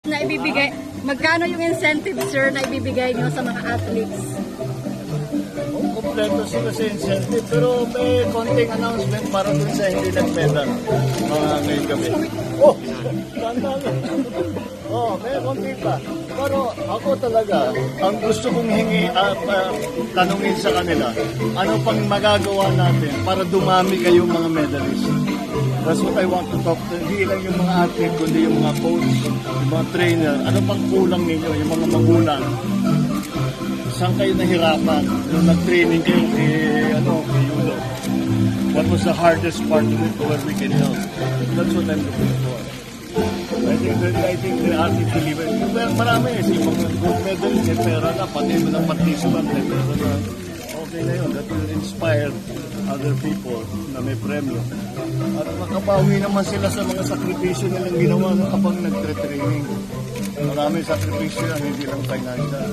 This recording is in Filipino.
Na ibibigay, magkano yung incentive, sir, na ibibigay nyo sa mga athletes? Kompleto sila sa incentive, pero may konting announcement para dun sa hindi nag-medal mga ngayong gabi. Oh, tanda na. Oh, may konti pa. Pero ako talaga, ang gusto kong tanungin sa kanila, ano pang magagawa natin para dumami kayong mga medalists? That's what I want to talk to. Hindi lang yung mga athlete, kundi yung mga coach, yung mga trainer. Ano pang kulang ninyo, yung mga magulang? Saan kayo nahirapan? Nung nag-training kayo kay Yulo? What was the hardest part of it where we can help? That's what I'm looking for. I think the athletes believe it. Well, marami eh. Yung mga gold medalist, pera na, pati mo ng participant, pera na. Okay na yun. That will inspire other people na may premyo. At makabawi naman sila sa mga sakripisyo nilang ginawa habang nagtre-training. Marami sakripisyo yan, hindi lang financial.